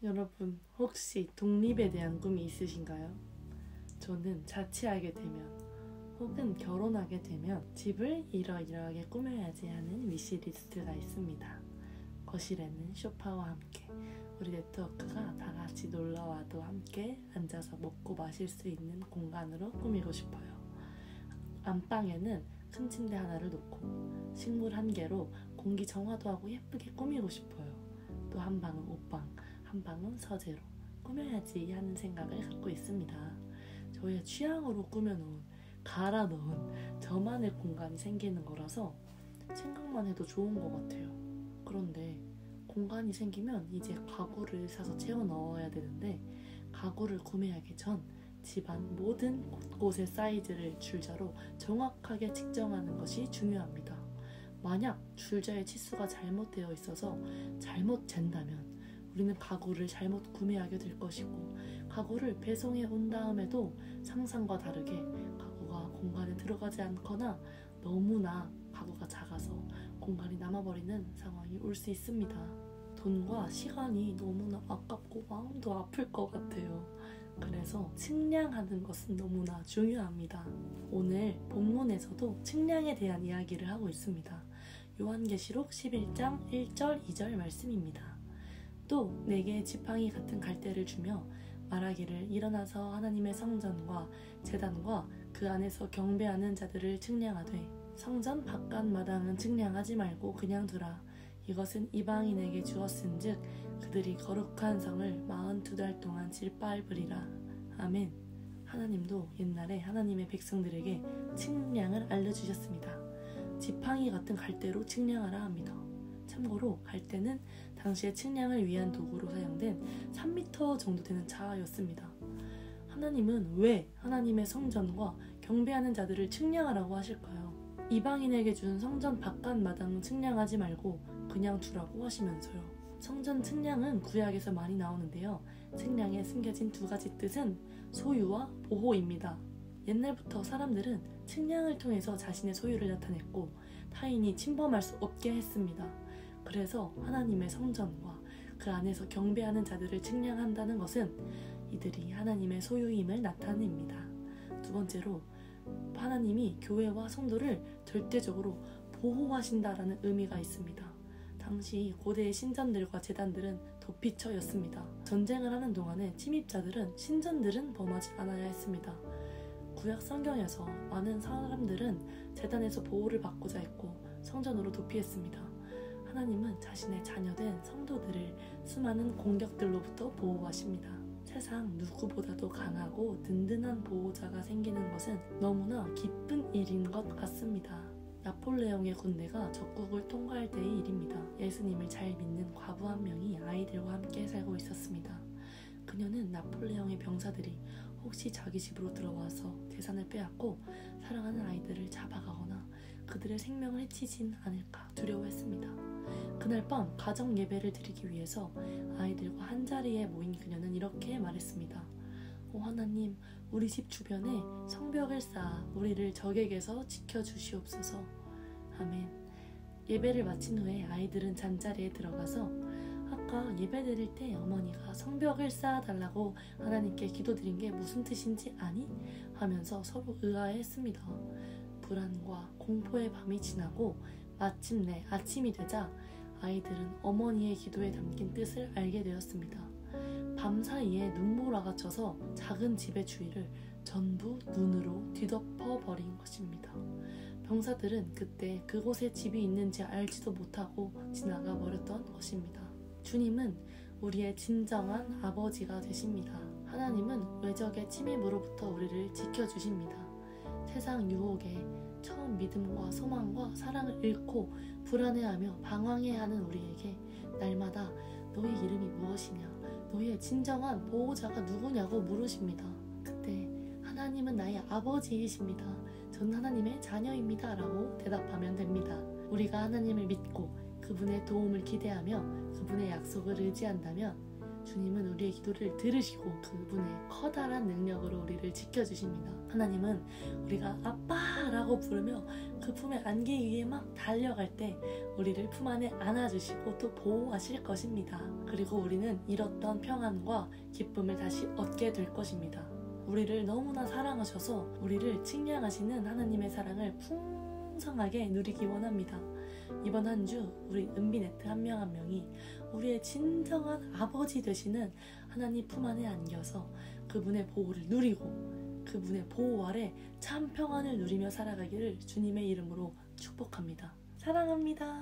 여러분, 혹시 독립에 대한 꿈이 있으신가요? 저는 자취하게 되면 혹은 결혼하게 되면 집을 이러이러하게 꾸며야지 하는 위시리스트가 있습니다. 거실에는 소파와 함께 우리 네트워크가 다 같이 놀러와도 함께 앉아서 먹고 마실 수 있는 공간으로 꾸미고 싶어요. 안방에는 큰 침대 하나를 놓고 식물 한 개로 공기 정화도 하고 예쁘게 꾸미고 싶어요. 또 한 방은 옷방, 한 방은 서재로 꾸며야지 하는 생각을 갖고 있습니다. 저의 취향으로 꾸며놓은, 갈아 넣은 저만의 공간이 생기는 거라서 생각만 해도 좋은 것 같아요. 그런데 공간이 생기면 이제 가구를 사서 채워 넣어야 되는데, 가구를 구매하기 전 집안 모든 곳곳의 사이즈를 줄자로 정확하게 측정하는 것이 중요합니다. 만약 줄자의 치수가 잘못되어 있어서 잘못 잰다면 우리는 가구를 잘못 구매하게 될 것이고, 가구를 배송해 온 다음에도 상상과 다르게 가구가 공간에 들어가지 않거나 너무나 가구가 작아서 공간이 남아버리는 상황이 올 수 있습니다. 돈과 시간이 너무나 아깝고 마음도 아플 것 같아요. 그래서 측량하는 것은 너무나 중요합니다. 오늘 본문에서도 측량에 대한 이야기를 하고 있습니다. 요한계시록 11장 1절 2절 말씀입니다. 또 내게 지팡이 같은 갈대를 주며 말하기를, 일어나서 하나님의 성전과 제단과 그 안에서 경배하는 자들을 측량하되 성전 바깥 마당은 측량하지 말고 그냥 두라. 이것은 이방인에게 주었은즉 그들이 거룩한 성을 42달 동안 질밟으리라. 아멘. 하나님도 옛날에 하나님의 백성들에게 측량을 알려주셨습니다. 지팡이 같은 갈대로 측량하라 합니다. 참고로 갈대는 당시에 측량을 위한 도구로 사용된 3m 정도 되는 자였습니다. 하나님은 왜 하나님의 성전과 경배하는 자들을 측량하라고 하실까요? 이방인에게 준 성전 바깥 마당은 측량하지 말고 그냥 두라고 하시면서요. 성전 측량은 구약에서 많이 나오는데요. 측량에 숨겨진 두 가지 뜻은 소유와 보호입니다. 옛날부터 사람들은 측량을 통해서 자신의 소유를 나타냈고 타인이 침범할 수 없게 했습니다. 그래서 하나님의 성전과 그 안에서 경배하는 자들을 측량한다는 것은 이들이 하나님의 소유임을 나타냅니다. 두 번째로, 하나님이 교회와 성도를 절대적으로 보호하신다라는 의미가 있습니다. 당시 고대의 신전들과 제단들은 도피처였습니다. 전쟁을 하는 동안에 침입자들은 신전들은 범하지 않아야 했습니다. 구약 성경에서 많은 사람들은 제단에서 보호를 받고자 했고 성전으로 도피했습니다. 하나님은 자신의 자녀된 성도들을 수많은 공격들로부터 보호하십니다. 세상 누구보다도 강하고 든든한 보호자가 생기는 것은 너무나 기쁜 일인 것 같습니다. 나폴레옹의 군대가 적국을 통과할 때의 일입니다. 예수님을 잘 믿는 과부 한 명이 아이들과 함께 살고 있었습니다. 그녀는 나폴레옹의 병사들이 혹시 자기 집으로 들어와서 재산을 빼앗고 사랑하는 아이들을 잡아가거나 그들의 생명을 해치진 않을까 두려워했습니다. 그날 밤 가정 예배를 드리기 위해서 아이들과 한자리에 모인 그녀는 이렇게 말했습니다. 오 하나님, 우리 집 주변에 성벽을 쌓아 우리를 적에게서 지켜주시옵소서. 아멘. 예배를 마친 후에 아이들은 잠자리에 들어가서 아까 예배 드릴 때 어머니가 성벽을 쌓아달라고 하나님께 기도드린 게 무슨 뜻인지 아니? 하면서 서로 의아해했습니다. 불안과 공포의 밤이 지나고 마침내 아침이 되자 아이들은 어머니의 기도에 담긴 뜻을 알게 되었습니다. 밤사이에 눈보라가 쳐서 작은 집의 주위를 전부 눈으로 뒤덮어 버린 것입니다. 병사들은 그때 그곳에 집이 있는지 알지도 못하고 지나가 버렸던 것입니다. 주님은 우리의 진정한 아버지가 되십니다. 하나님은 외적의 침입으로부터 우리를 지켜주십니다. 세상 유혹에 처음 믿음과 소망과 사랑을 잃고 불안해하며 방황해하는 우리에게 날마다 너의 이름이 무엇이냐, 너의 진정한 보호자가 누구냐고 물으십니다. 그때 하나님은 나의 아버지이십니다. 전 하나님의 자녀입니다 라고 대답하면 됩니다. 우리가 하나님을 믿고 그분의 도움을 기대하며 그분의 약속을 의지한다면 주님은 우리의 기도를 들으시고 그분의 커다란 능력으로 우리를 지켜주십니다. 하나님은 우리가 아빠라고 부르며 그 품에 안기기 위해 막 달려갈 때 우리를 품 안에 안아주시고 또 보호하실 것입니다. 그리고 우리는 잃었던 평안과 기쁨을 다시 얻게 될 것입니다. 우리를 너무나 사랑하셔서 우리를 측량하시는 하나님의 사랑을 풍성하게 누리기 원합니다. 이번 한 주 우리 은비네트 한 명 한 명이 우리의 진정한 아버지 되시는 하나님 품 안에 안겨서 그분의 보호를 누리고 그분의 보호 아래 참 평안을 누리며 살아가기를 주님의 이름으로 축복합니다. 사랑합니다.